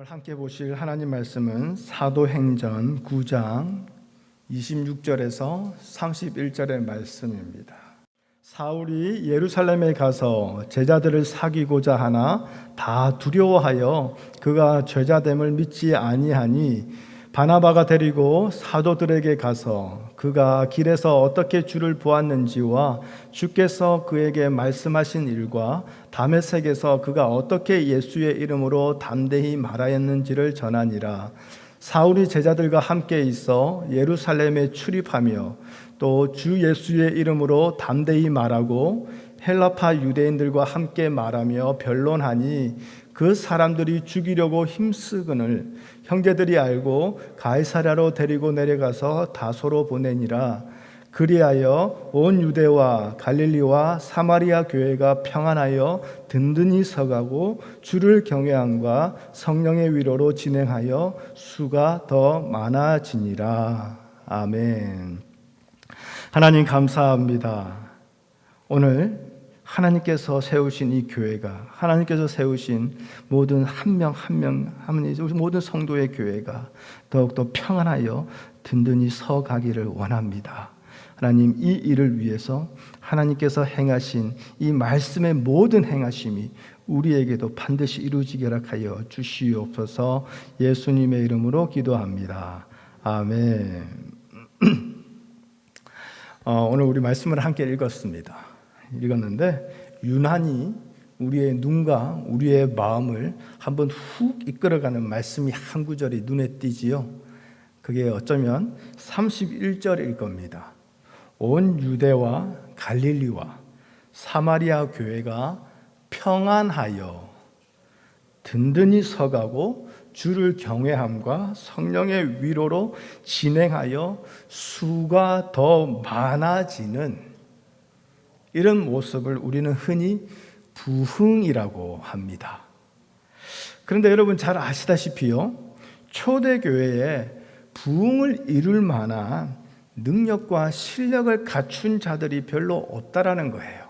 오늘 함께 보실 하나님 말씀은 사도행전 9장 26절에서 31절의 말씀입니다. 사울이 예루살렘에 가서 제자들을 사귀고자 하나 다 두려워하여 그가 죄자됨을 믿지 아니하니 바나바가 데리고 사도들에게 가서 그가 길에서 어떻게 주를 보았는지와 주께서 그에게 말씀하신 일과 다메섹에서 그가 어떻게 예수의 이름으로 담대히 말하였는지를 전하니라. 사울이 제자들과 함께 있어 예루살렘에 출입하며 또 주 예수의 이름으로 담대히 말하고 헬라파 유대인들과 함께 말하며 변론하니 그 사람들이 죽이려고 힘쓰거늘 형제들이 알고 가이사랴로 데리고 내려가서 다소로 보내니라. 그리하여 온 유대와 갈릴리와 사마리아 교회가 평안하여 든든히 서가고 주를 경외함과 성령의 위로로 진행하여 수가 더 많아지니라. 아멘. 하나님 감사합니다. 오늘 하나님께서 세우신 이 교회가, 하나님께서 세우신 모든 한 명 한 명 모든 성도의 교회가 더욱더 평안하여 든든히 서가기를 원합니다. 하나님, 이 일을 위해서 하나님께서 행하신 이 말씀의 모든 행하심이 우리에게도 반드시 이루어지게 하여 주시옵소서. 예수님의 이름으로 기도합니다. 아멘. 오늘 우리 말씀을 함께 읽었는데 유난히 우리의 눈과 우리의 마음을 한번 훅 이끌어가는 말씀이 한 구절이 눈에 띄지요. 그게 어쩌면 31절일 겁니다. 온 유대와 갈릴리와 사마리아 교회가 평안하여 든든히 서가고 주를 경외함과 성령의 위로로 진행하여 수가 더 많아지는 이런 모습을 우리는 흔히 부흥이라고 합니다. 그런데 여러분 잘 아시다시피요, 초대교회에 부흥을 이룰 만한 능력과 실력을 갖춘 자들이 별로 없다라는 거예요.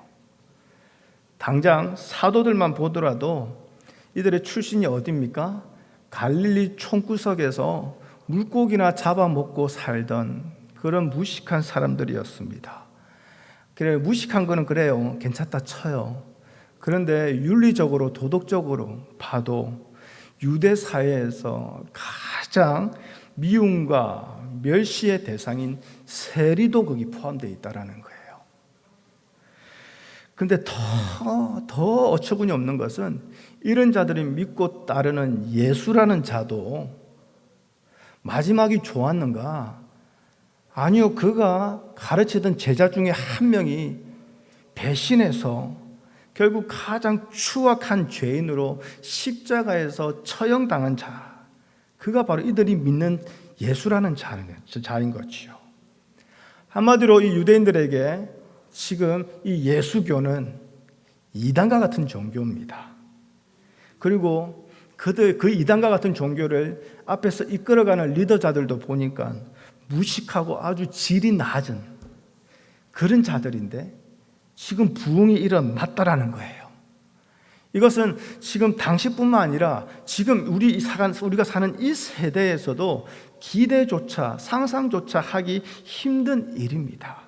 당장 사도들만 보더라도 이들의 출신이 어디입니까? 갈릴리 총구석에서 물고기나 잡아먹고 살던 그런 무식한 사람들이었습니다. 그래, 무식한 거는 그래요, 괜찮다 쳐요. 그런데 윤리적으로 도덕적으로 봐도 유대 사회에서 가장 미움과 멸시의 대상인 세리도 거기 포함되어 있다는 거예요. 근데 더 어처구니 없는 것은 이런 자들이 믿고 따르는 예수라는 자도 마지막이 좋았는가? 아니요, 그가 가르치던 제자 중에 한 명이 배신해서 결국 가장 추악한 죄인으로 십자가에서 처형당한 자, 그가 바로 이들이 믿는 예수라는 자인 거지요. 한마디로 이 유대인들에게 지금 이 예수교는 이단과 같은 종교입니다. 그리고 그 이단과 같은 종교를 앞에서 이끌어가는 리더자들도 보니까 무식하고 아주 질이 낮은 그런 자들인데 지금 부흥이 일어났다라는 거예요. 이것은 지금 당시뿐만 아니라 지금 우리가 사는 이 세대에서도 기대조차 상상조차 하기 힘든 일입니다.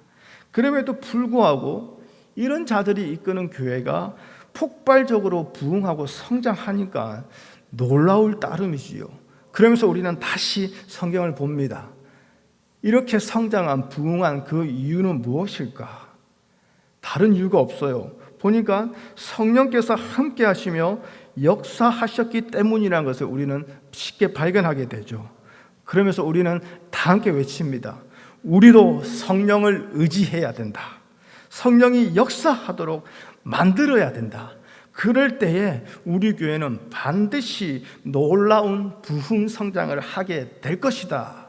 그럼에도 불구하고 이런 자들이 이끄는 교회가 폭발적으로 부흥하고 성장하니까 놀라울 따름이지요. 그러면서 우리는 다시 성경을 봅니다. 이렇게 성장한 부흥한 그 이유는 무엇일까? 다른 이유가 없어요. 보니까 성령께서 함께 하시며 역사하셨기 때문이라는 것을 우리는 쉽게 발견하게 되죠. 그러면서 우리는 다 함께 외칩니다. 우리도 성령을 의지해야 된다. 성령이 역사하도록 만들어야 된다. 그럴 때에 우리 교회는 반드시 놀라운 부흥 성장을 하게 될 것이다.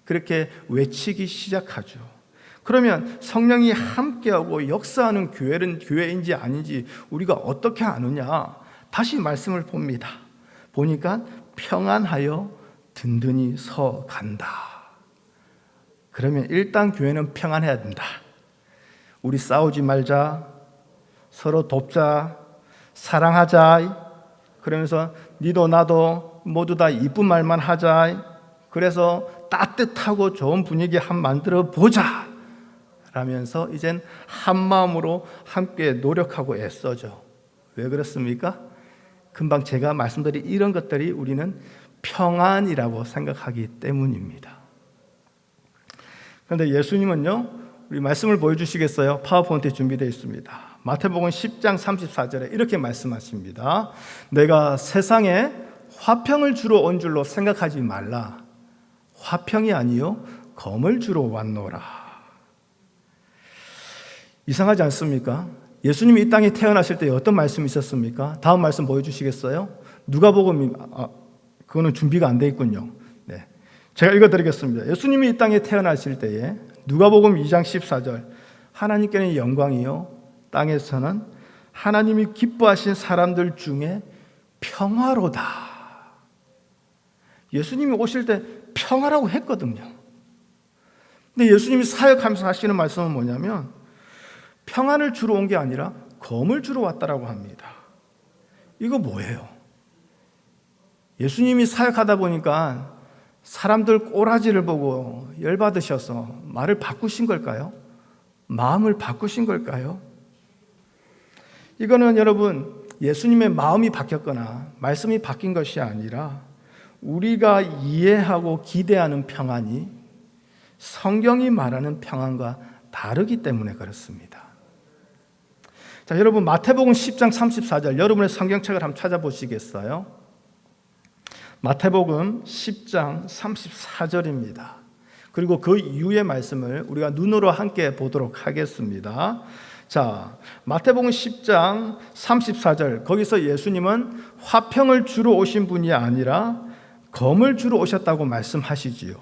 그렇게 외치기 시작하죠. 그러면 성령이 함께하고 역사하는 교회는 교회인지 아닌지 우리가 어떻게 아느냐? 다시 말씀을 봅니다. 보니까 평안하여 든든히 서간다. 그러면 일단 교회는 평안해야 된다. 우리 싸우지 말자, 서로 돕자, 사랑하자, 그러면서 니도 나도 모두 다 이쁜 말만 하자. 그래서 따뜻하고 좋은 분위기 한번 만들어 보자 라면서 이젠 한 마음으로 함께 노력하고 애써죠. 왜 그렇습니까? 금방 제가 말씀드린 이런 것들이 우리는 평안이라고 생각하기 때문입니다. 그런데 예수님은요, 우리 말씀을 보여주시겠어요? 파워포인트에 준비되어 있습니다. 마태복음 10장 34절에 이렇게 말씀하십니다. 내가 세상에 화평을 주러 온 줄로 생각하지 말라. 화평이 아니요 검을 주러 왔노라. 이상하지 않습니까? 예수님이 이 땅에 태어나실 때 어떤 말씀이 있었습니까? 다음 말씀 보여주시겠어요? 누가복음, 그거는 준비가 안 돼 있군요. 네, 제가 읽어드리겠습니다. 예수님이 이 땅에 태어나실 때에 누가복음 2장 14절 하나님께는 영광이요 땅에서는 하나님이 기뻐하신 사람들 중에 평화로다. 예수님이 오실 때 평화라고 했거든요. 근데 예수님이 사역하면서 하시는 말씀은 뭐냐면 평안을 주러 온 게 아니라 검을 주러 왔다라고 합니다. 이거 뭐예요? 예수님이 사역하다 보니까 사람들 꼬라지를 보고 열받으셔서 말을 바꾸신 걸까요? 마음을 바꾸신 걸까요? 이거는 여러분 예수님의 마음이 바뀌었거나 말씀이 바뀐 것이 아니라 우리가 이해하고 기대하는 평안이 성경이 말하는 평안과 다르기 때문에 그렇습니다. 자, 여러분 마태복음 10장 34절 여러분의 성경책을 한번 찾아보시겠어요? 마태복음 10장 34절입니다. 그리고 그 이후의 말씀을 우리가 눈으로 함께 보도록 하겠습니다. 자, 마태복음 10장 34절 거기서 예수님은 화평을 주러 오신 분이 아니라 검을 주러 오셨다고 말씀하시지요.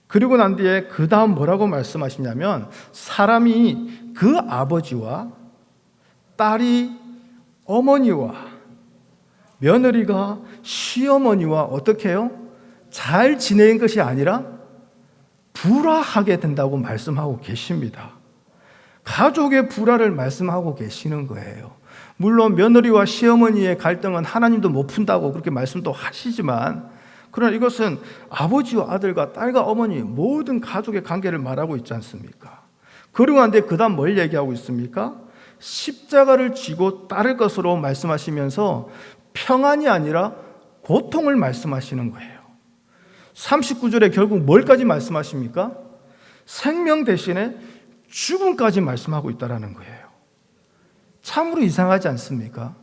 그리고 난 뒤에 그 다음 뭐라고 말씀하시냐면 사람이 그 아버지와 딸이 어머니와 며느리가 시어머니와 어떻게 해요? 잘 지내는 것이 아니라 불화하게 된다고 말씀하고 계십니다. 가족의 불화를 말씀하고 계시는 거예요. 물론 며느리와 시어머니의 갈등은 하나님도 못 푼다고 그렇게 말씀도 하시지만 그러나 이것은 아버지와 아들과 딸과 어머니 모든 가족의 관계를 말하고 있지 않습니까? 그리고 난 뒤에 그 다음 뭘 얘기하고 있습니까? 십자가를 지고 따를 것으로 말씀하시면서 평안이 아니라 고통을 말씀하시는 거예요. 39절에 결국 뭘까지 말씀하십니까? 생명 대신에 죽음까지 말씀하고 있다는 거예요. 참으로 이상하지 않습니까?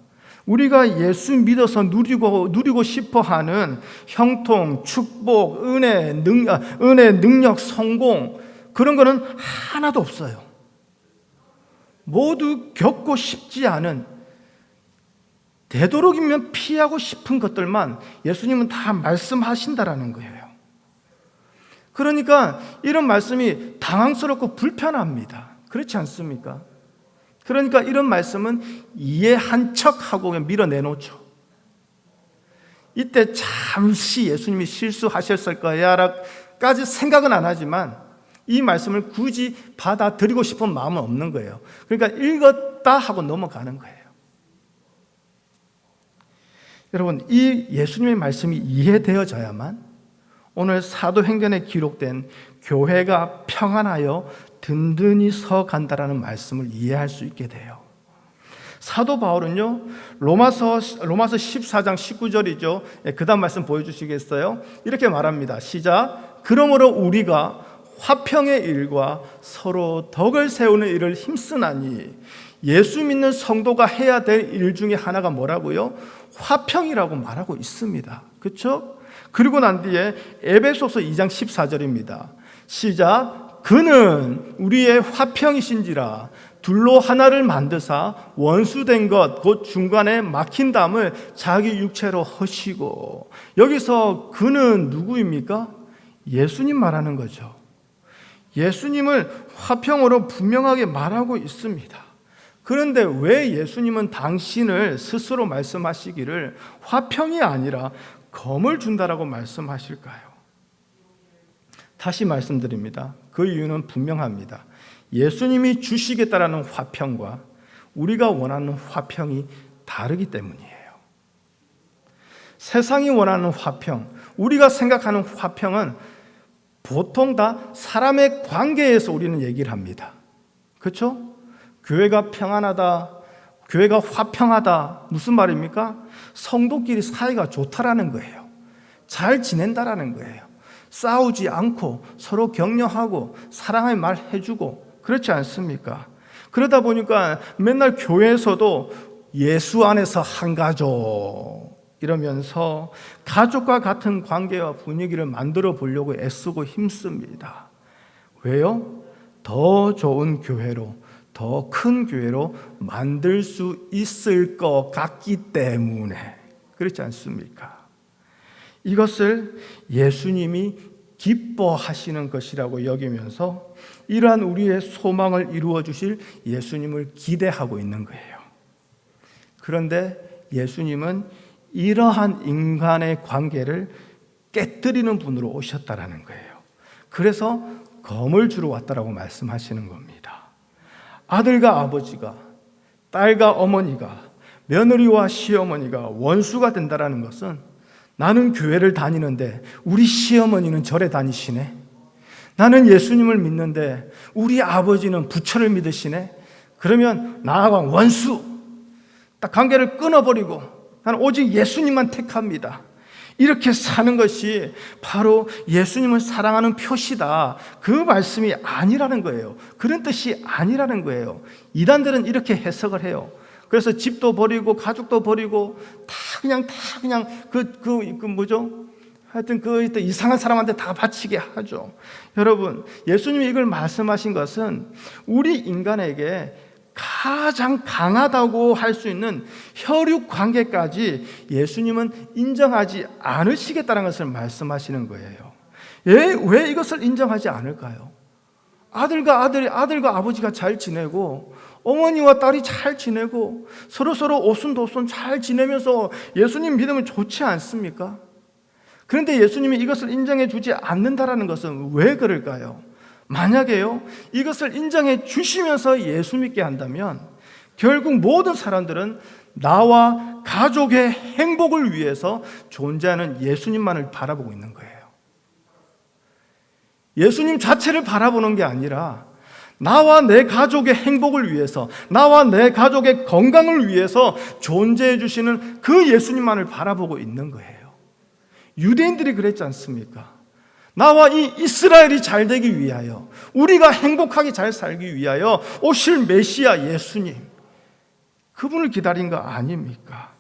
우리가 예수 믿어서 누리고 싶어 하는 형통, 축복, 은혜, 능력, 성공 그런 거는 하나도 없어요. 모두 겪고 싶지 않은 되도록이면 피하고 싶은 것들만 예수님은 다 말씀하신다라는 거예요. 그러니까 이런 말씀이 당황스럽고 불편합니다. 그렇지 않습니까? 그러니까 이런 말씀은 이해한 척하고 그냥 밀어내놓죠. 이때 잠시 예수님이 실수하셨을 거야라까지 생각은 안 하지만 이 말씀을 굳이 받아들이고 싶은 마음은 없는 거예요. 그러니까 읽었다 하고 넘어가는 거예요. 여러분, 이 예수님의 말씀이 이해되어져야만 오늘 사도행전에 기록된 교회가 평안하여 든든히 서 간다라는 말씀을 이해할 수 있게 돼요. 사도 바울은요, 로마서 14장 19절이죠. 그 다음 말씀 보여주시겠어요? 이렇게 말합니다. 시작. 그러므로 우리가 화평의 일과 서로 덕을 세우는 일을 힘쓰나니 예수 믿는 성도가 해야 될 일 중에 하나가 뭐라고요? 화평이라고 말하고 있습니다. 그렇죠? 그리고 난 뒤에 에베소서 2장 14절입니다. 시작. 그는 우리의 화평이신지라 둘로 하나를 만드사 원수된 것 곧 중간에 막힌 담을 자기 육체로 허시고. 여기서 그는 누구입니까? 예수님 말하는 거죠. 예수님을 화평으로 분명하게 말하고 있습니다. 그런데 왜 예수님은 당신을 스스로 말씀하시기를 화평이 아니라 검을 준다라고 말씀하실까요? 다시 말씀드립니다. 그 이유는 분명합니다. 예수님이 주시겠다라는 화평과 우리가 원하는 화평이 다르기 때문이에요. 세상이 원하는 화평, 우리가 생각하는 화평은 보통 다 사람의 관계에서 우리는 얘기를 합니다. 그렇죠? 교회가 평안하다, 교회가 화평하다, 무슨 말입니까? 성도끼리 사이가 좋다라는 거예요. 잘 지낸다라는 거예요. 싸우지 않고 서로 격려하고 사랑의 말 해주고, 그렇지 않습니까? 그러다 보니까 맨날 교회에서도 예수 안에서 한 가족 이러면서 가족과 같은 관계와 분위기를 만들어 보려고 애쓰고 힘씁니다. 왜요? 더 좋은 교회로, 더 큰 교회로 만들 수 있을 것 같기 때문에. 그렇지 않습니까? 이것을 예수님이 기뻐하시는 것이라고 여기면서 이러한 우리의 소망을 이루어 주실 예수님을 기대하고 있는 거예요. 그런데 예수님은 이러한 인간의 관계를 깨뜨리는 분으로 오셨다라는 거예요. 그래서 검을 주러 왔다라고 말씀하시는 겁니다. 아들과 아버지가, 딸과 어머니가, 며느리와 시어머니가 원수가 된다라는 것은, 나는 교회를 다니는데 우리 시어머니는 절에 다니시네, 나는 예수님을 믿는데 우리 아버지는 부처를 믿으시네, 그러면 나와 원수, 딱 관계를 끊어버리고 나는 오직 예수님만 택합니다, 이렇게 사는 것이 바로 예수님을 사랑하는 표시다, 그 말씀이 아니라는 거예요. 그런 뜻이 아니라는 거예요. 이단들은 이렇게 해석을 해요. 그래서 집도 버리고 가족도 버리고 다 그냥 하여튼 그 이상한 사람한테 다 바치게 하죠. 여러분, 예수님이 이걸 말씀하신 것은 우리 인간에게 가장 강하다고 할 수 있는 혈육 관계까지 예수님은 인정하지 않으시겠다는 것을 말씀하시는 거예요. 왜 이것을 인정하지 않을까요? 아들과 아버지가 잘 지내고 어머니와 딸이 잘 지내고 서로 오순도순 잘 지내면서 예수님 믿으면 좋지 않습니까? 그런데 예수님이 이것을 인정해 주지 않는다라는 것은 왜 그럴까요? 만약에요, 이것을 인정해 주시면서 예수 믿게 한다면 결국 모든 사람들은 나와 가족의 행복을 위해서 존재하는 예수님만을 바라보고 있는 거예요. 예수님 자체를 바라보는 게 아니라 나와 내 가족의 행복을 위해서, 나와 내 가족의 건강을 위해서 존재해 주시는 그 예수님만을 바라보고 있는 거예요. 유대인들이 그랬지 않습니까? 나와 이 이스라엘이 잘 되기 위하여, 우리가 행복하게 잘 살기 위하여 오실 메시아 예수님, 그분을 기다린 거 아닙니까?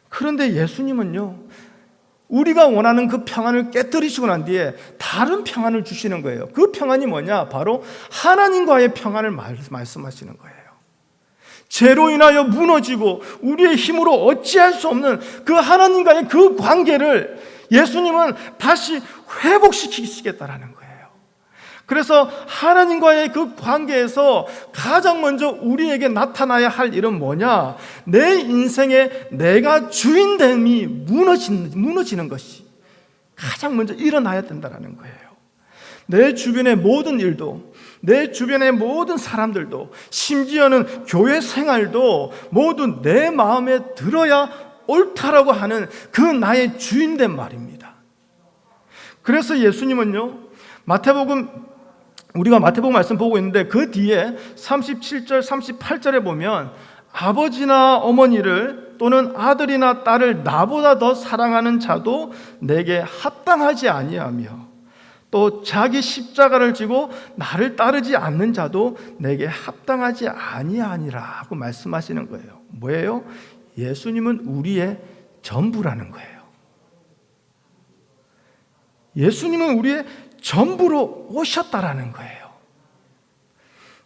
그런데 예수님은요, 우리가 원하는 그 평안을 깨뜨리시고 난 뒤에 다른 평안을 주시는 거예요. 그 평안이 뭐냐? 바로 하나님과의 평안을 말씀하시는 거예요. 죄로 인하여 무너지고 우리의 힘으로 어찌할 수 없는 그 하나님과의 그 관계를 예수님은 다시 회복시키시겠다라는 거예요. 그래서 하나님과의 그 관계에서 가장 먼저 우리에게 나타나야 할 일은 뭐냐? 내 인생에 내가 주인됨이 무너지는 것이 가장 먼저 일어나야 된다는 거예요. 내 주변의 모든 일도, 내 주변의 모든 사람들도, 심지어는 교회 생활도 모두 내 마음에 들어야 옳다라고 하는 그 나의 주인된 말입니다. 그래서 예수님은요, 우리가 마태복음 말씀 보고 있는데 그 뒤에 37절, 38절에 보면 아버지나 어머니를 또는 아들이나 딸을 나보다 더 사랑하는 자도 내게 합당하지 아니하며 또 자기 십자가를 지고 나를 따르지 않는 자도 내게 합당하지 아니하니라 하고 말씀하시는 거예요. 뭐예요? 예수님은 우리의 전부라는 거예요. 예수님은 우리의 전부로 오셨다라는 거예요.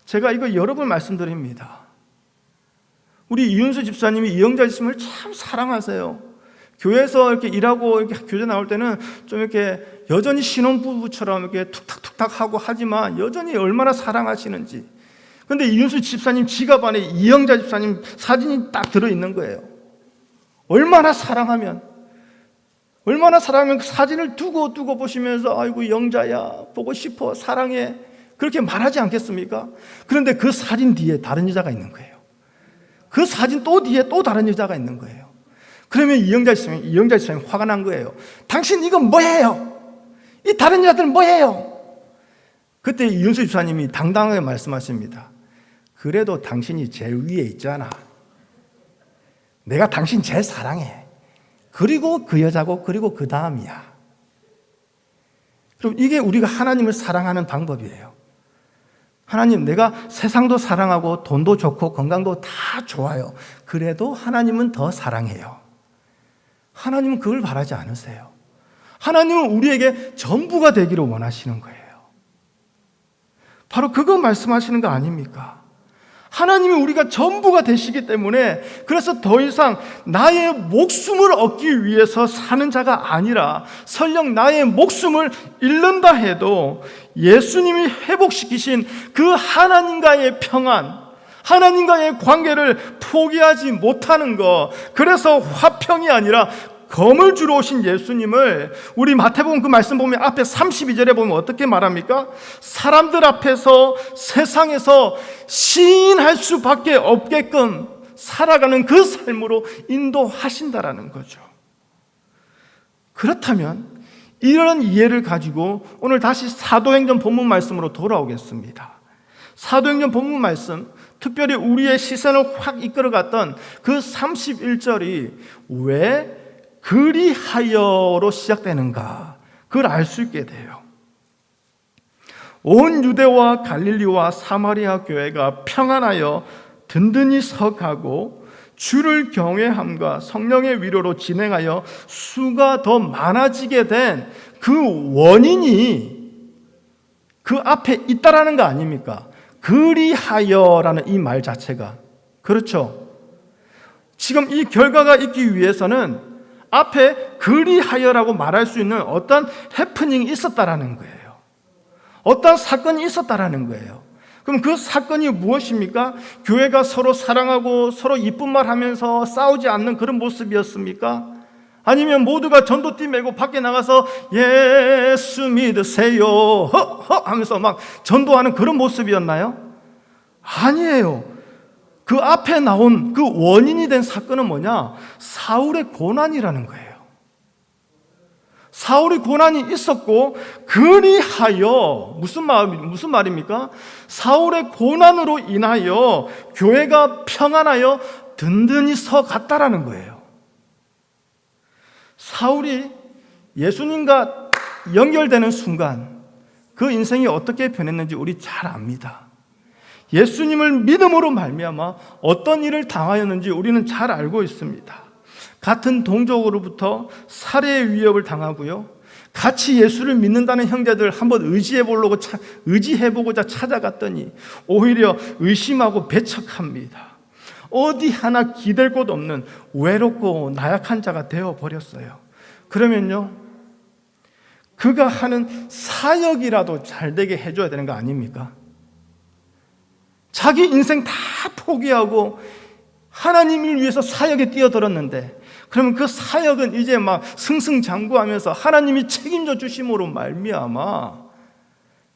제가 이거 여러 번 말씀드립니다. 우리 이윤수 집사님이 이영자 집사님을 참 사랑하세요. 교회에서 이렇게 일하고 이렇게 교제 나올 때는 좀 이렇게 여전히 신혼부부처럼 이렇게 툭탁툭탁 하고 하지만 여전히 얼마나 사랑하시는지. 근데 이윤수 집사님 지갑 안에 이영자 집사님 사진이 딱 들어있는 거예요. 얼마나 사랑하면 그 사진을 두고 보시면서 아이고 영자야 보고 싶어 사랑해 그렇게 말하지 않겠습니까? 그런데 그 사진 뒤에 다른 여자가 있는 거예요. 그 사진 또 뒤에 또 다른 여자가 있는 거예요. 그러면 이영자 집사님이 화가 난 거예요. 당신 이건 뭐예요? 이 다른 여자들은 뭐예요? 그때 이윤수 집사님이 당당하게 말씀하십니다. 그래도 당신이 제일 위에 있잖아. 내가 당신 제일 사랑해. 그리고 그 여자고 그리고 그 다음이야. 그럼 이게 우리가 하나님을 사랑하는 방법이에요. 하나님, 내가 세상도 사랑하고 돈도 좋고 건강도 다 좋아요. 그래도 하나님은 더 사랑해요. 하나님은 그걸 바라지 않으세요. 하나님은 우리에게 전부가 되기를 원하시는 거예요. 바로 그거 말씀하시는 거 아닙니까? 하나님이 우리가 전부가 되시기 때문에 그래서 더 이상 나의 목숨을 얻기 위해서 사는 자가 아니라 설령 나의 목숨을 잃는다 해도 예수님이 회복시키신 그 하나님과의 평안, 하나님과의 관계를 포기하지 못하는 것, 그래서 화평이 아니라 검을 주러 오신 예수님을 우리 마태복음 그 말씀 보면 앞에 32절에 보면 어떻게 말합니까? 사람들 앞에서 세상에서 시인할 수밖에 없게끔 살아가는 그 삶으로 인도하신다라는 거죠. 그렇다면 이런 이해를 가지고 오늘 다시 사도행전 본문 말씀으로 돌아오겠습니다. 사도행전 본문 말씀, 특별히 우리의 시선을 확 이끌어갔던 그 31절이 왜 그리하여로 시작되는가, 그걸 알 수 있게 돼요. 온 유대와 갈릴리와 사마리아 교회가 평안하여 든든히 서가고 주를 경외함과 성령의 위로로 진행하여 수가 더 많아지게 된 그 원인이 그 앞에 있다라는 거 아닙니까? 그리하여라는 이 말 자체가. 그렇죠? 지금 이 결과가 있기 위해서는 앞에 그리하여라고 말할 수 있는 어떤 해프닝이 있었다라는 거예요. 어떤 사건이 있었다라는 거예요. 그럼 그 사건이 무엇입니까? 교회가 서로 사랑하고 서로 이쁜 말 하면서 싸우지 않는 그런 모습이었습니까? 아니면 모두가 전도띠 메고 밖에 나가서 예수 믿으세요 허허 하면서 막 전도하는 그런 모습이었나요? 아니에요. 그 앞에 나온 그 원인이 된 사건은 뭐냐? 사울의 고난이라는 거예요. 사울의 고난이 있었고 그리하여 무슨 말입니까? 사울의 고난으로 인하여 교회가 평안하여 든든히 서갔다라는 거예요. 사울이 예수님과 연결되는 순간 그 인생이 어떻게 변했는지 우리 잘 압니다. 예수님을 믿음으로 말미암아 어떤 일을 당하였는지 우리는 잘 알고 있습니다. 같은 동족으로부터 살해의 위협을 당하고요, 같이 예수를 믿는다는 형제들 한번 의지해보고자 찾아갔더니 오히려 의심하고 배척합니다. 어디 하나 기댈 곳 없는 외롭고 나약한 자가 되어버렸어요. 그러면요, 그가 하는 사역이라도 잘 되게 해줘야 되는 거 아닙니까? 자기 인생 다 포기하고 하나님을 위해서 사역에 뛰어들었는데, 그러면 그 사역은 이제 막 승승장구하면서 하나님이 책임져 주심으로 말미암아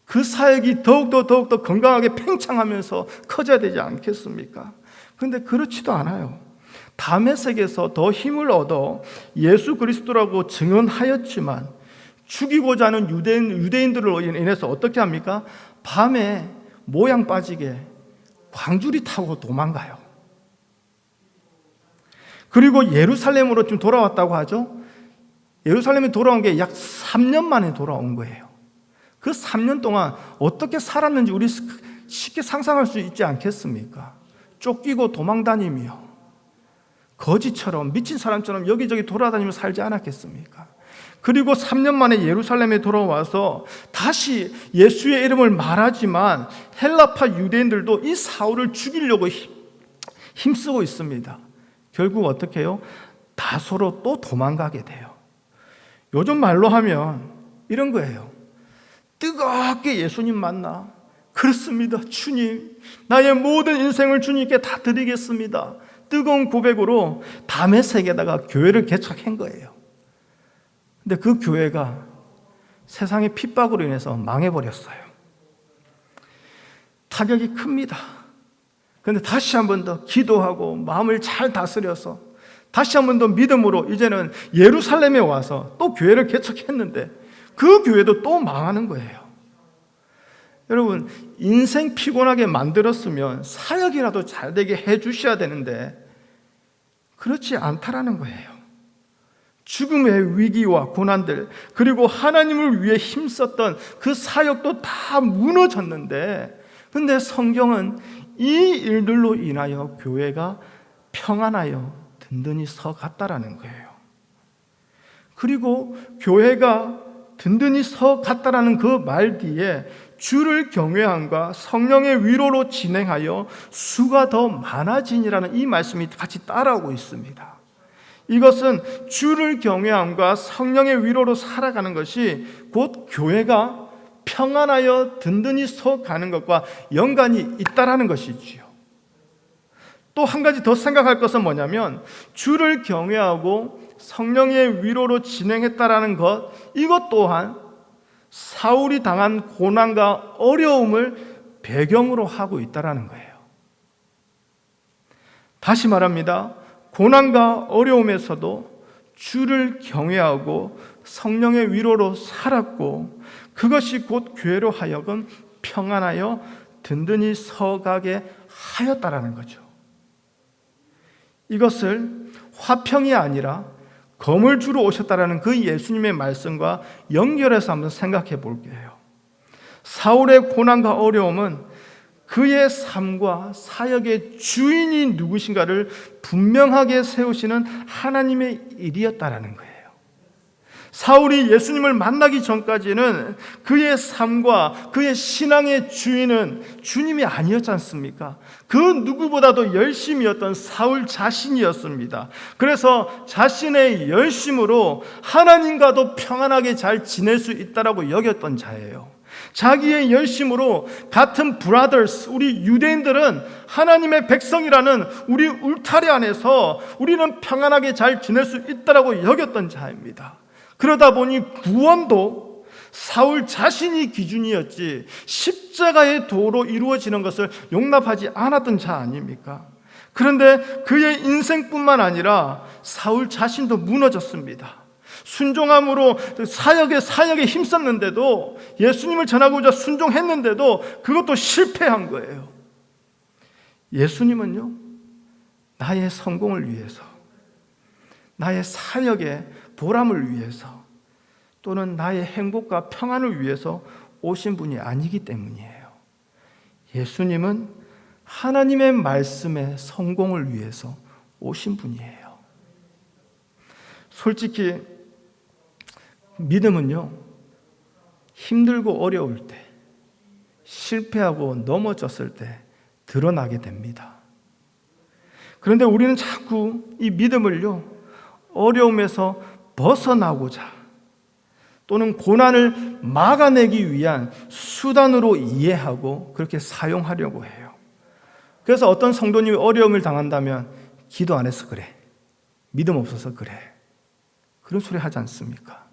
그 사역이 더욱더 건강하게 팽창하면서 커져야 되지 않겠습니까? 그런데 그렇지도 않아요. 다메섹에서 더 힘을 얻어 예수 그리스도라고 증언하였지만 죽이고자 하는 유대인들로 인해서 어떻게 합니까? 밤에 모양 빠지게 광주리 타고 도망가요. 그리고 예루살렘으로 좀 돌아왔다고 하죠. 예루살렘에 돌아온 게 약 3년 만에 돌아온 거예요. 그 3년 동안 어떻게 살았는지 우리 쉽게 상상할 수 있지 않겠습니까? 쫓기고 도망다니며 거지처럼 미친 사람처럼 여기저기 돌아다니며 살지 않았겠습니까? 그리고 3년 만에 예루살렘에 돌아와서 다시 예수의 이름을 말하지만 헬라파 유대인들도 이 사울을 죽이려고 힘쓰고 있습니다. 결국 어떻게 해요? 다소로 또 도망가게 돼요. 요즘 말로 하면 이런 거예요. 뜨겁게 예수님 만나. 그렇습니다. 주님, 나의 모든 인생을 주님께 다 드리겠습니다. 뜨거운 고백으로 다메섹에다가 교회를 개척한 거예요. 근데 그 교회가 세상의 핍박으로 인해서 망해버렸어요. 타격이 큽니다. 그런데 다시 한 번 더 기도하고 마음을 잘 다스려서 다시 한 번 더 믿음으로 이제는 예루살렘에 와서 또 교회를 개척했는데 그 교회도 또 망하는 거예요. 여러분, 인생 피곤하게 만들었으면 사역이라도 잘 되게 해주셔야 되는데 그렇지 않다라는 거예요. 죽음의 위기와 고난들, 그리고 하나님을 위해 힘썼던 그 사역도 다 무너졌는데, 근데 성경은 이 일들로 인하여 교회가 평안하여 든든히 서 갔다라는 거예요. 그리고 교회가 든든히 서 갔다라는 그 말 뒤에 주를 경외함과 성령의 위로로 진행하여 수가 더 많아지니라는 이 말씀이 같이 따라오고 있습니다. 이것은 주를 경외함과 성령의 위로로 살아가는 것이 곧 교회가 평안하여 든든히 서 가는 것과 연관이 있다라는 것이지요. 또 한 가지 더 생각할 것은 뭐냐면 주를 경외하고 성령의 위로로 진행했다라는 것, 이것 또한 사울이 당한 고난과 어려움을 배경으로 하고 있다라는 거예요. 다시 말합니다. 고난과 어려움에서도 주를 경외하고 성령의 위로로 살았고, 그것이 곧 교회로 하여금 평안하여 든든히 서가게 하였다라는 거죠. 이것을 화평이 아니라 검을 주러 오셨다라는 그 예수님의 말씀과 연결해서 한번 생각해 볼게요. 사울의 고난과 어려움은 그의 삶과 사역의 주인이 누구신가를 분명하게 세우시는 하나님의 일이었다라는 거예요. 사울이 예수님을 만나기 전까지는 그의 삶과 그의 신앙의 주인은 주님이 아니었지 않습니까? 그 누구보다도 열심이었던 사울 자신이었습니다. 그래서 자신의 열심으로 하나님과도 평안하게 잘 지낼 수 있다라고 여겼던 자예요. 자기의 열심으로 같은 브라더스, 우리 유대인들은 하나님의 백성이라는 우리 울타리 안에서 우리는 평안하게 잘 지낼 수 있다라고 여겼던 자입니다. 그러다 보니 구원도 사울 자신이 기준이었지 십자가의 도로 이루어지는 것을 용납하지 않았던 자 아닙니까? 그런데 그의 인생뿐만 아니라 사울 자신도 무너졌습니다. 순종함으로 사역에 힘썼는데도, 예수님을 전하고자 순종했는데도 그것도 실패한 거예요. 예수님은요, 나의 성공을 위해서, 나의 사역의 보람을 위해서, 또는 나의 행복과 평안을 위해서 오신 분이 아니기 때문이에요. 예수님은 하나님의 말씀의 성공을 위해서 오신 분이에요. 솔직히 믿음은요, 힘들고 어려울 때, 실패하고 넘어졌을 때 드러나게 됩니다. 그런데 우리는 자꾸 이 믿음을요, 어려움에서 벗어나고자, 또는 고난을 막아내기 위한 수단으로 이해하고 그렇게 사용하려고 해요. 그래서 어떤 성도님이 어려움을 당한다면 기도 안 해서 그래, 믿음 없어서 그래, 그런 소리 하지 않습니까?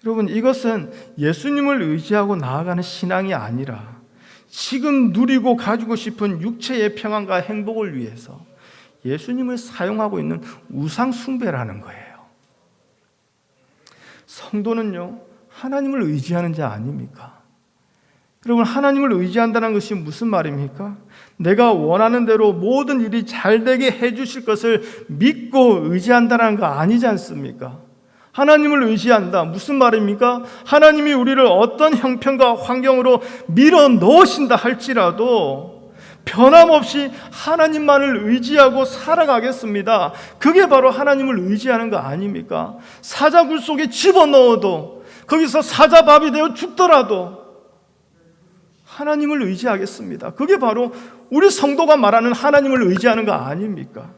여러분, 이것은 예수님을 의지하고 나아가는 신앙이 아니라 지금 누리고 가지고 싶은 육체의 평안과 행복을 위해서 예수님을 사용하고 있는 우상 숭배라는 거예요. 성도는요, 하나님을 의지하는 자 아닙니까? 여러분, 하나님을 의지한다는 것이 무슨 말입니까? 내가 원하는 대로 모든 일이 잘 되게 해주실 것을 믿고 의지한다는 거 아니지 않습니까? 하나님을 의지한다, 무슨 말입니까? 하나님이 우리를 어떤 형편과 환경으로 밀어 넣으신다 할지라도 변함없이 하나님만을 의지하고 살아가겠습니다. 그게 바로 하나님을 의지하는 거 아닙니까? 사자굴 속에 집어넣어도, 거기서 사자밥이 되어 죽더라도 하나님을 의지하겠습니다. 그게 바로 우리 성도가 말하는 하나님을 의지하는 거 아닙니까?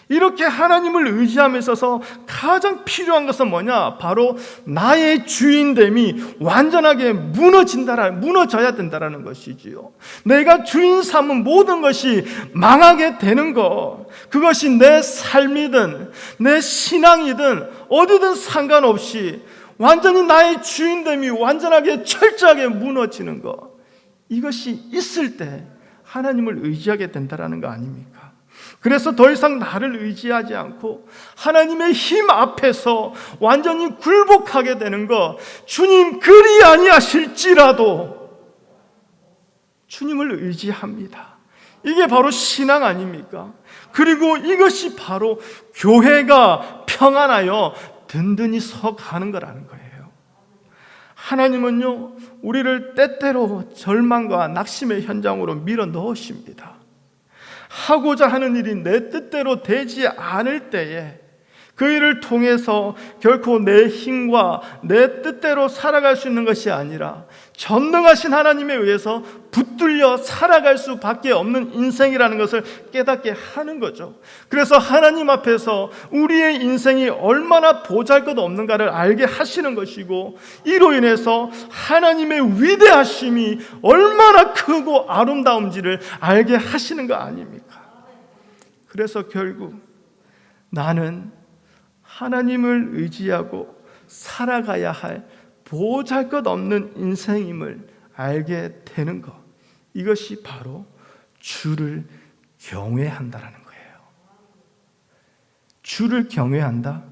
이렇게 하나님을 의지함에 있어서 가장 필요한 것은 뭐냐? 바로 나의 주인됨이 완전하게 무너져야 된다는 것이지요. 내가 주인 삼은 모든 것이 망하게 되는 것, 그것이 내 삶이든 내 신앙이든 어디든 상관없이 완전히 나의 주인됨이 완전하게 철저하게 무너지는 것, 이것이 있을 때 하나님을 의지하게 된다는 거 아닙니까? 그래서 더 이상 나를 의지하지 않고 하나님의 힘 앞에서 완전히 굴복하게 되는 것, 주님 그리 아니하실지라도 주님을 의지합니다. 이게 바로 신앙 아닙니까? 그리고 이것이 바로 교회가 평안하여 든든히 서가는 거라는 거예요. 하나님은요, 우리를 때때로 절망과 낙심의 현장으로 밀어 넣으십니다. 하고자 하는 일이 내 뜻대로 되지 않을 때에 그 일을 통해서 결코 내 힘과 내 뜻대로 살아갈 수 있는 것이 아니라 전능하신 하나님에 의해서 붙들려 살아갈 수밖에 없는 인생이라는 것을 깨닫게 하는 거죠. 그래서 하나님 앞에서 우리의 인생이 얼마나 보잘것없는가를 알게 하시는 것이고, 이로 인해서 하나님의 위대하심이 얼마나 크고 아름다운지를 알게 하시는 거 아닙니까? 그래서 결국 나는 하나님을 의지하고 살아가야 할 보잘것없는 인생임을 알게 되는 것, 이것이 바로 주를 경외한다라는 거예요. 주를 경외한다,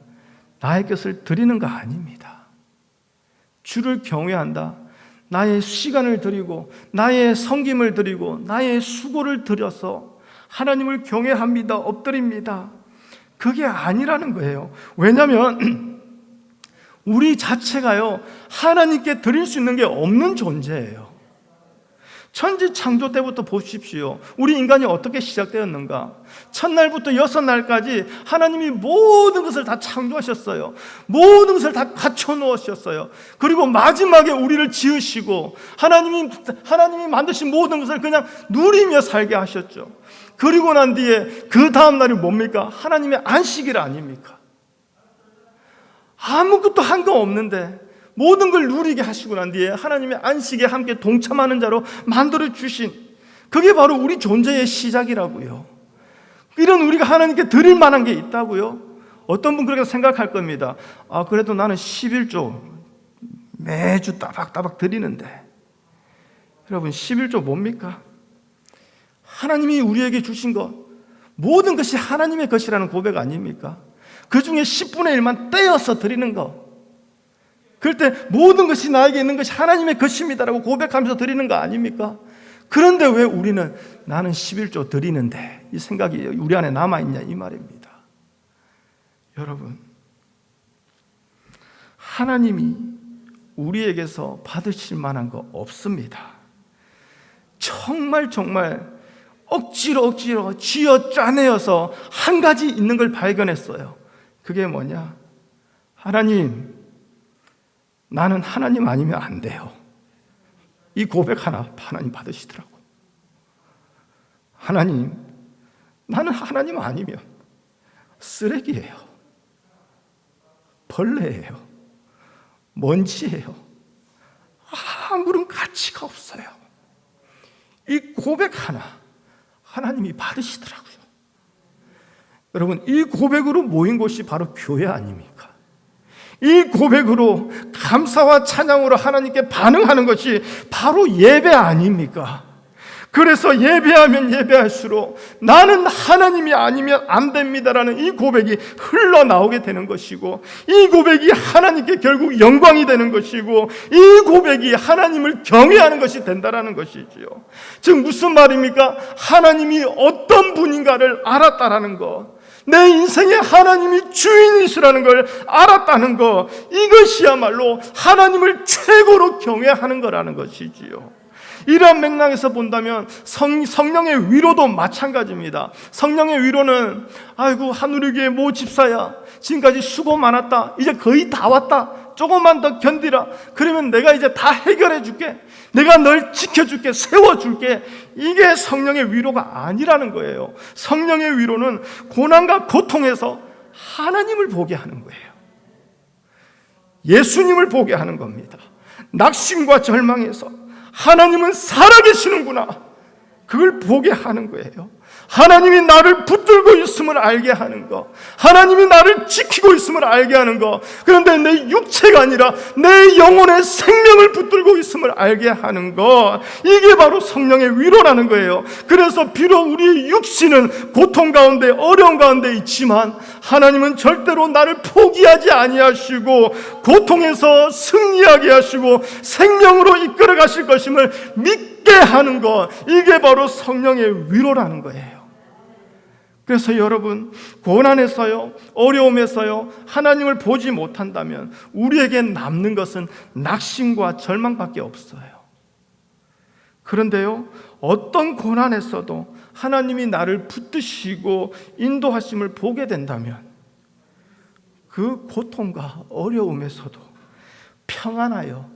나의 것을 드리는 거 아닙니다. 주를 경외한다, 나의 시간을 드리고 나의 섬김을 드리고 나의 수고를 들여서 하나님을 경외합니다, 엎드립니다, 그게 아니라는 거예요. 왜냐하면 우리 자체가요, 하나님께 드릴 수 있는 게 없는 존재예요. 천지 창조 때부터 보십시오. 우리 인간이 어떻게 시작되었는가? 첫날부터 6날까지 하나님이 모든 것을 다 창조하셨어요. 모든 것을 다 갖춰 놓으셨어요. 그리고 마지막에 우리를 지으시고 하나님이 만드신 모든 것을 그냥 누리며 살게 하셨죠. 그리고 난 뒤에 그 다음 날이 뭡니까? 하나님의 안식일 아닙니까? 아무것도 한 거 없는데 모든 걸 누리게 하시고 난 뒤에 하나님의 안식에 함께 동참하는 자로 만들어 주신, 그게 바로 우리 존재의 시작이라고요. 이런 우리가 하나님께 드릴 만한 게 있다고요? 어떤 분 그렇게 생각할 겁니다. 그래도 나는 11조 매주 따박따박 드리는데. 여러분, 11조 뭡니까? 하나님이 우리에게 주신 것, 모든 것이 하나님의 것이라는 고백 아닙니까? 그 중에 10분의 1만 떼어서 드리는 것, 그럴 때 모든 것이 나에게 있는 것이 하나님의 것입니다라고 고백하면서 드리는 거 아닙니까? 그런데 왜 우리는 나는 11조 드리는데 이 생각이 우리 안에 남아있냐, 이 말입니다. 여러분, 하나님이 우리에게서 받으실 만한 거 없습니다. 정말 억지로 쥐어 짜내어서 한 가지 있는 걸 발견했어요. 그게 뭐냐? 하나님, 나는 하나님 아니면 안 돼요. 이 고백 하나님 받으시더라고. 하나님, 나는 하나님 아니면 쓰레기예요, 벌레예요, 먼지예요, 아무런 가치가 없어요. 이 고백 하나님이 받으시더라고요. 여러분, 이 고백으로 모인 곳이 바로 교회 아닙니까? 이 고백으로 감사와 찬양으로 하나님께 반응하는 것이 바로 예배 아닙니까? 그래서 예배하면 예배할수록 나는 하나님이 아니면 안 됩니다라는 이 고백이 흘러나오게 되는 것이고, 이 고백이 하나님께 결국 영광이 되는 것이고, 이 고백이 하나님을 경외하는 것이 된다라는 것이지요. 즉 무슨 말입니까? 하나님이 어떤 분인가를 알았다라는 것, 내 인생에 하나님이 주인이시라는 걸 알았다는 것, 이것이야말로 하나님을 최고로 경외하는 거라는 것이지요. 이러한 맥락에서 본다면 성령의 위로도 마찬가지입니다. 성령의 위로는 아이고 한우리교회 모 집사야, 지금까지 수고 많았다, 이제 거의 다 왔다, 조금만 더 견디라, 그러면 내가 이제 다 해결해 줄게, 내가 널 지켜줄게, 세워줄게. 이게 성령의 위로가 아니라는 거예요. 성령의 위로는 고난과 고통에서 하나님을 보게 하는 거예요. 예수님을 보게 하는 겁니다. 낙심과 절망에서 하나님은 살아계시는구나, 그걸 보게 하는 거예요. 하나님이 나를 붙들고 있음을 알게 하는 것, 하나님이 나를 지키고 있음을 알게 하는 것, 그런데 내 육체가 아니라 내 영혼의 생명을 붙들고 있음을 알게 하는 것, 이게 바로 성령의 위로라는 거예요. 그래서 비록 우리의 육신은 고통 가운데 어려움 가운데 있지만 하나님은 절대로 나를 포기하지 아니하시고 고통에서 승리하게 하시고 생명으로 이끌어 가실 것임을 믿게 하는 것, 이게 바로 성령의 위로라는 거예요. 그래서 여러분, 고난에서요, 어려움에서요, 하나님을 보지 못한다면 우리에게 남는 것은 낙심과 절망밖에 없어요. 그런데요, 어떤 고난에서도 하나님이 나를 붙드시고 인도하심을 보게 된다면 그 고통과 어려움에서도 평안하여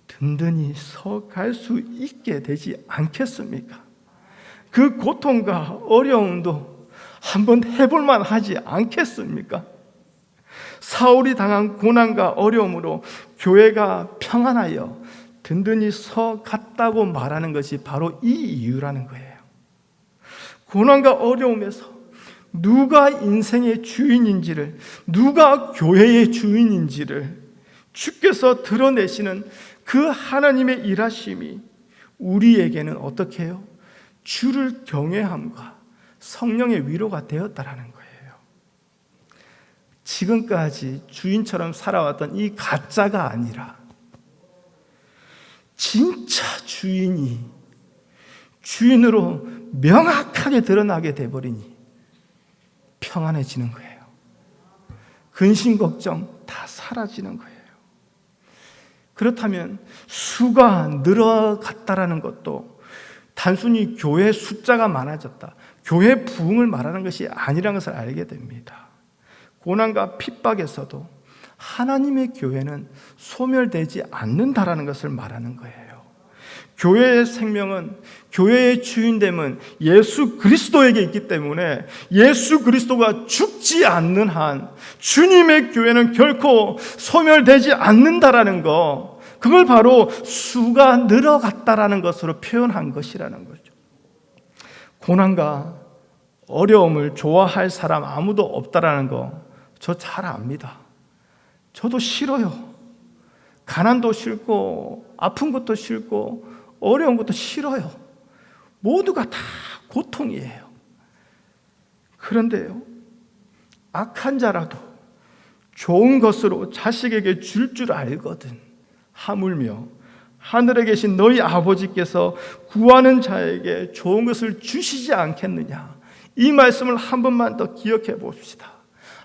든든히 서 갈 수 있게 되지 않겠습니까? 그 고통과 어려움도 한번 해볼만 하지 않겠습니까? 사울이 당한 고난과 어려움으로 교회가 평안하여 든든히 서 갔다고 말하는 것이 바로 이 이유라는 거예요. 고난과 어려움에서 누가 인생의 주인인지를, 누가 교회의 주인인지를 주께서 드러내시는 그 하나님의 일하심이 우리에게는 어떻게 해요? 주를 경외함과 성령의 위로가 되었다라는 거예요. 지금까지 주인처럼 살아왔던 이 가짜가 아니라 진짜 주인이 주인으로 명확하게 드러나게 돼버리니 평안해지는 거예요. 근심 걱정 다 사라지는 거예요. 그렇다면 수가 늘어갔다라는 것도 단순히 교회 숫자가 많아졌다, 교회 부흥을 말하는 것이 아니라는 것을 알게 됩니다. 고난과 핍박에서도 하나님의 교회는 소멸되지 않는다라는 것을 말하는 거예요. 교회의 생명은, 교회의 주인됨은 예수 그리스도에게 있기 때문에 예수 그리스도가 죽지 않는 한 주님의 교회는 결코 소멸되지 않는다라는 거, 그걸 바로 수가 늘어갔다라는 것으로 표현한 것이라는 거죠. 고난과 어려움을 좋아할 사람 아무도 없다라는 거 저 잘 압니다. 저도 싫어요. 가난도 싫고 아픈 것도 싫고 어려운 것도 싫어요. 모두가 다 고통이에요. 그런데요, 악한 자라도 좋은 것으로 자식에게 줄 줄 알거든. 하물며 하늘에 계신 너희 아버지께서 구하는 자에게 좋은 것을 주시지 않겠느냐. 이 말씀을 한 번만 더 기억해 봅시다.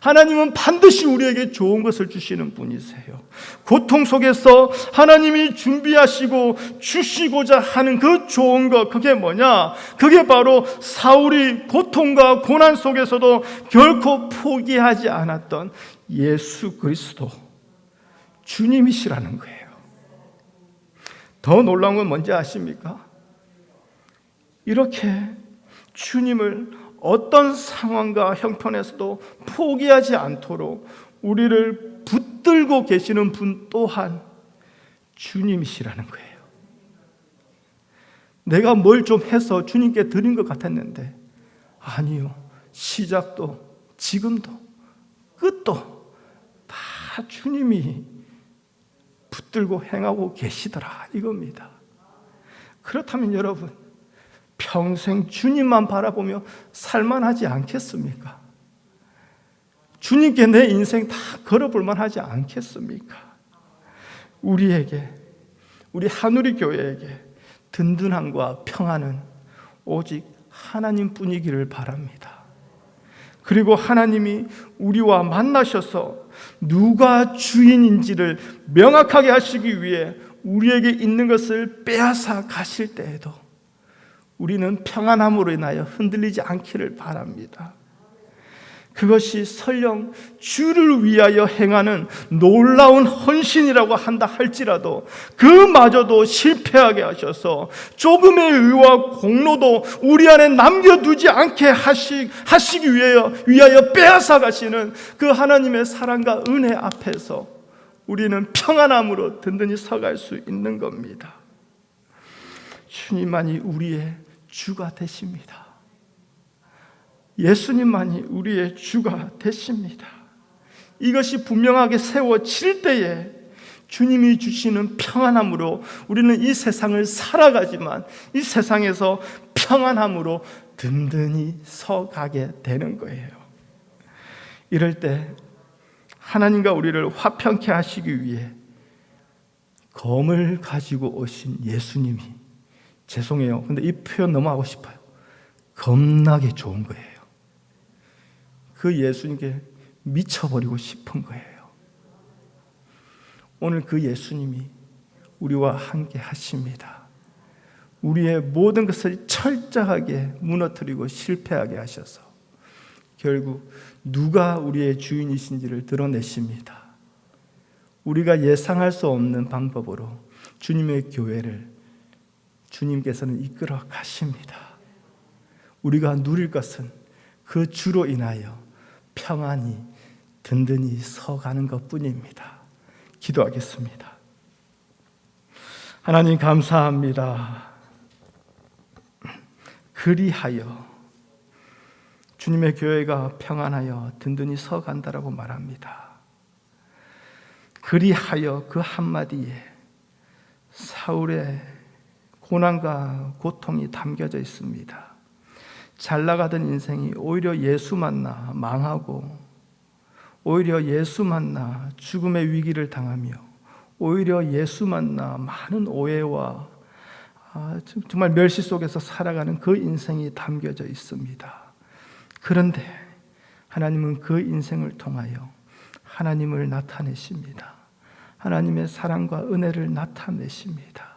하나님은 반드시 우리에게 좋은 것을 주시는 분이세요. 고통 속에서 하나님이 준비하시고 주시고자 하는 그 좋은 것, 그게 뭐냐? 그게 바로 사울이 고통과 고난 속에서도 결코 포기하지 않았던 예수 그리스도 주님이시라는 거예요. 더 놀라운 건 뭔지 아십니까? 이렇게 주님을 어떤 상황과 형편에서도 포기하지 않도록 우리를 붙들고 계시는 분 또한 주님이시라는 거예요. 내가 뭘 좀 해서 주님께 드린 것 같았는데 아니요, 시작도 지금도 끝도 다 주님이 붙들고 행하고 계시더라, 이겁니다. 그렇다면 여러분, 평생 주님만 바라보며 살만하지 않겠습니까? 주님께 내 인생 다 걸어볼만 하지 않겠습니까? 우리에게, 우리 한우리 교회에게 든든함과 평안은 오직 하나님뿐이기를 바랍니다. 그리고 하나님이 우리와 만나셔서 누가 주인인지를 명확하게 하시기 위해 우리에게 있는 것을 빼앗아 가실 때에도 우리는 평안함으로 인하여 흔들리지 않기를 바랍니다. 그것이 설령 주를 위하여 행하는 놀라운 헌신이라고 한다 할지라도 그마저도 실패하게 하셔서 조금의 의와 공로도 우리 안에 남겨두지 않게 하시기 위하여 빼앗아 가시는 그 하나님의 사랑과 은혜 앞에서 우리는 평안함으로 든든히 서갈 수 있는 겁니다. 주님만이 우리의 주가 되십니다. 예수님만이 우리의 주가 되십니다. 이것이 분명하게 세워질 때에 주님이 주시는 평안함으로 우리는 이 세상을 살아가지만 이 세상에서 평안함으로 든든히 서가게 되는 거예요. 이럴 때 하나님과 우리를 화평케 하시기 위해 검을 가지고 오신 예수님이, 죄송해요, 근데 이 표현 너무 하고 싶어요. 겁나게 좋은 거예요. 그 예수님께 미쳐버리고 싶은 거예요. 오늘 그 예수님이 우리와 함께 하십니다. 우리의 모든 것을 철저하게 무너뜨리고 실패하게 하셔서 결국 누가 우리의 주인이신지를 드러내십니다. 우리가 예상할 수 없는 방법으로 주님의 교회를 주님께서는 이끌어 가십니다. 우리가 누릴 것은 그 주로 인하여 평안히 든든히 서가는 것뿐입니다. 기도하겠습니다. 하나님 감사합니다. 그리하여 주님의 교회가 평안하여 든든히 서간다라고 말합니다. 그리하여 그 한마디에 사울의 고난과 고통이 담겨져 있습니다. 잘 나가던 인생이 오히려 예수 만나 망하고, 오히려 예수 만나 죽음의 위기를 당하며, 오히려 예수 만나 많은 오해와 정말 멸시 속에서 살아가는 그 인생이 담겨져 있습니다. 그런데 하나님은 그 인생을 통하여 하나님을 나타내십니다. 하나님의 사랑과 은혜를 나타내십니다.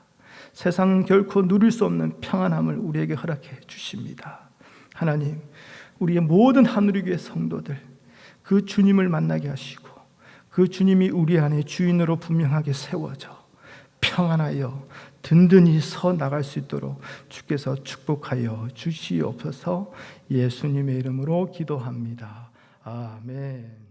세상은 결코 누릴 수 없는 평안함을 우리에게 허락해 주십니다. 하나님, 우리의 모든 하늘교회 성도들 그 주님을 만나게 하시고 그 주님이 우리 안에 주인으로 분명하게 세워져 평안하여 든든히 서 나갈 수 있도록 주께서 축복하여 주시옵소서. 예수님의 이름으로 기도합니다. 아멘.